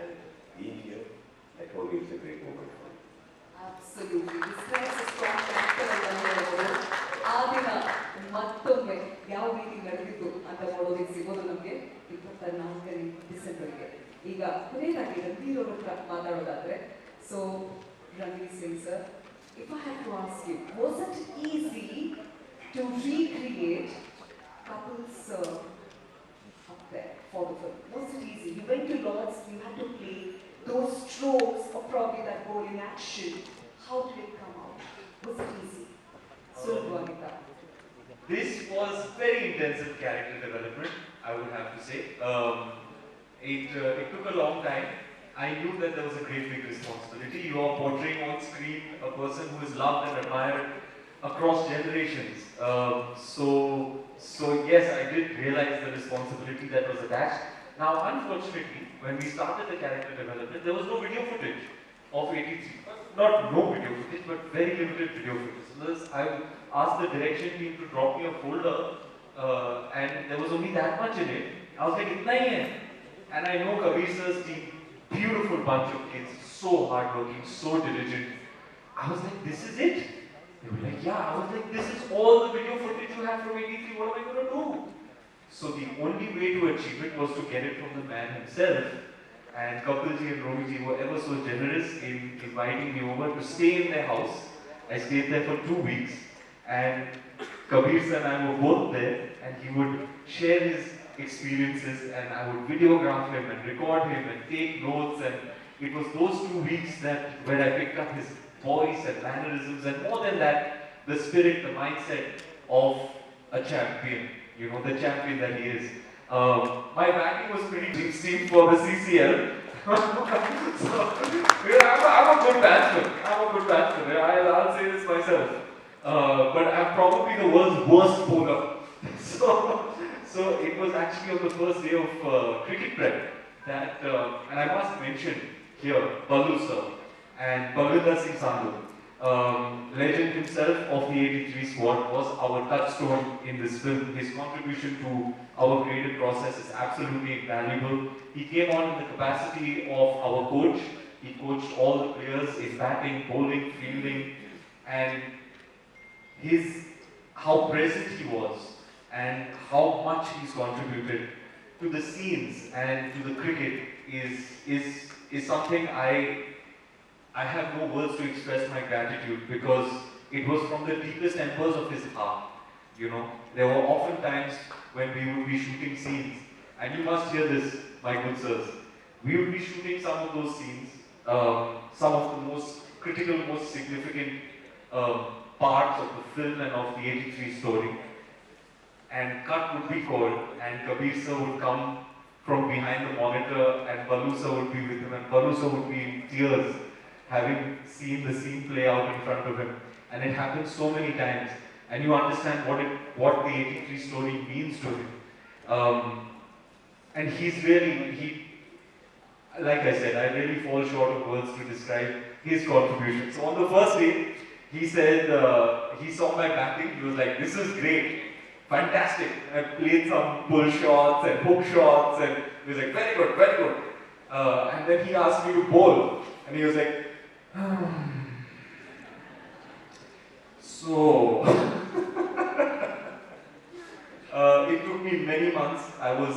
and being here, I told you it's a great moment for me. Absolutely. Describes a strong character and ಆದಿನ ಮತ್ತೊಮ್ಮೆ ಯಾವ ರೀತಿ ನಡೆದಿತ್ತು ಅಂತ ನೋಡೋದಕ್ಕೆ ಸಿಗೋದು ನಮಗೆ 24ನೇ ಡಿಸೆಂಬರ್ಗೆ. ಈಗ ಕೊನೆಯದಾಗಿ ರಣವೀರ್ ಅವ್ರ ಹತ್ರ ಮಾತಾಡೋದಾದ್ರೆ, so Ranveer Singh sir, if I had to ask you, was it easy to recreate couples up there for the film? Was it easy? You went to Lords, you had to play those strokes or probably that role in action. How did it come out? Was it easy? So, Dwanita. This was very intensive character development, I would have to say. It took a long time. I knew that there was a great big responsibility. You are portraying on screen a person who is loved and admired across generations. So yes, I did realize the responsibility that was attached. Now, unfortunately, when we started the character development, there was no video footage of 83. Not no video footage, but very limited video footage. So I asked the direction team to drop me a folder, and there was only that much in it. I was like, "Itna hi hai." And I know Kabir sir's team, beautiful bunch of kids, so hardworking, so diligent. I was like, "This is it?" They were like, "Yeah." I was like, "This is all the video footage you have from 83. What am I going to do?" So the only way to achieve it was to get it from the man himself. And Kapilji and Romiji were ever so generous in inviting me over to stay in their house. I stayed there for 2 weeks, and Kabir sir and I were both there, and he would share his experiences, and I would videograph him and record him and take notes, and it was those 2 weeks where I picked up his voice and mannerisms, and more than that, the spirit, the mindset of a champion, you know, the champion that he is. My batting was pretty extreme for the CCL. So, I'm a good batsman. I'll say this myself. But I'm probably the world's worst bowler. So it was actually on the first day of cricket prep that, and I must mention here, Balu sir and Bhavinder Singh Sandhu, legend himself of the 83 squad, was our touchstone in this film. His contribution to our creative process is absolutely invaluable. He came on in the capacity of our coach. He coached all the players in batting, bowling, fielding, and how present he was and how much he's contributed to the scenes and to the cricket is something I have no words to express my gratitude, because it was from the deepest embers of his heart. You know, there were often times when we would be shooting scenes, and you must hear this, my good sirs. We would be shooting some of those scenes, some of the most critical, most significant parts of the film and of the 83 story. And cut would be called, and Kabir sir would come from behind the monitor, and Balu sir would be with him, and Balu sir would be in tears, having seen the scene play out in front of him. And it happened so many times, and you understand what the 83 story means to him. And he's really, like I said, I really fall short of words to describe his contribution. So on the first day, he said, he saw my batting, he was like, "This is great, fantastic." I played some pull shots and hook shots, and he was like, "Very good, very good." And then he asked me to bowl, and he was like, So, it took me many months. I was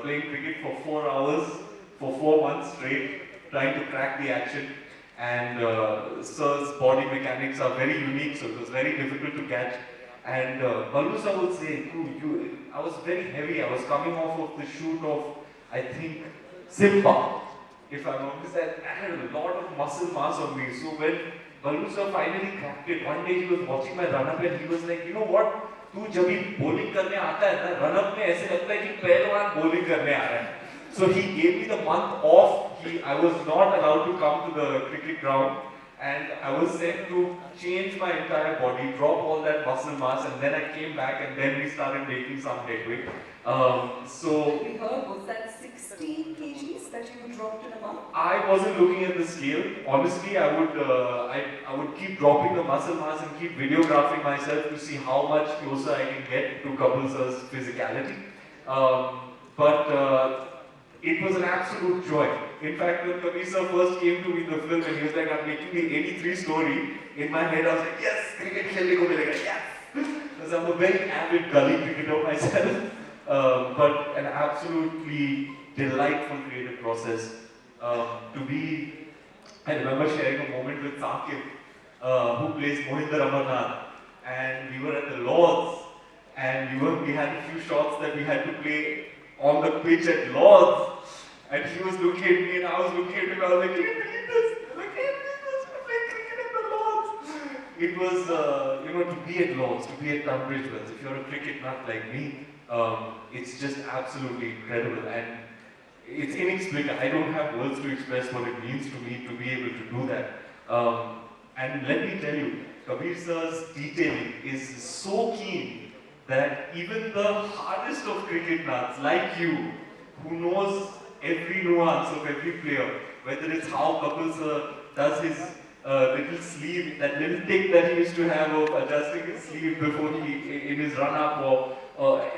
playing cricket for 4 hours, for 4 months straight, trying to crack the action. And sir's body mechanics are very unique, so it was very difficult to catch. And Balu sir would say, I was very heavy. I was coming off of the shoot of, I think, Simba. If I'm honest, I had a lot of muscle mass on me. So when Balu sir finally cracked it, one day he was watching my run-up and he was like, "You know what? तू जब भी bowling करने आता है ना, run-up में ऐसे लगता है कि पहलवान bowling करने आ रहा है." So he gave me the month off. I was not allowed to come to the cricket ground, and I was sent to change my entire body, drop all that muscle mass, and then I came back, and then we started making some headway. So we heard, was that 16 kgs that you dropped in a month? I wasn't looking at the scale. Honestly, I would keep dropping the muscle mass and keep videographing myself to see how much closer I can get to Kapil sir's physicality. But it was an absolute joy. In fact, when Kabir sir first came to me in the film and he was like, I'm making the 83 story, in my head I was like, yes, cricket khelne ko milega, yes! Because I'm a very avid gully cricketer myself. But an absolutely delightful creative process. I remember sharing a moment with Saqib, who plays Mohinder Amarnath, and we were at the Lords, and we had a few shots that we had to play on the pitch at Lords, and he was looking at me and I was looking at him. I was like, can you believe this? Like, can you believe this? We're playing cricket at the Lords. It was, to be at Lords, to be at Tunbridge Wells. If you're a cricket nut like me, it's just absolutely incredible, and it's inexplicable. I don't have words to express what it means to me to be able to do that. And let me tell you, Kabir sir's detailing is so keen that even the hardest of cricket nuts, like you, who knows every nuance of every player, whether it's how Kapil sir does his little sleeve, that little tick that he used to have of adjusting his sleeve before in his run-up, or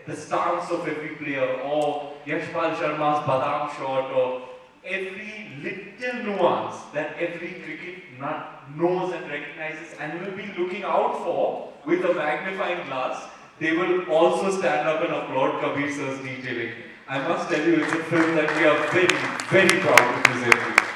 the stance of every player, or Yashpal Sharma's Badam shot, or every little nuance that every cricket nut knows and recognizes and will be looking out for with a magnifying glass, they will also stand up and applaud Kabir sir's detailing. I must tell you, it's a film that we are very, very proud to present to you.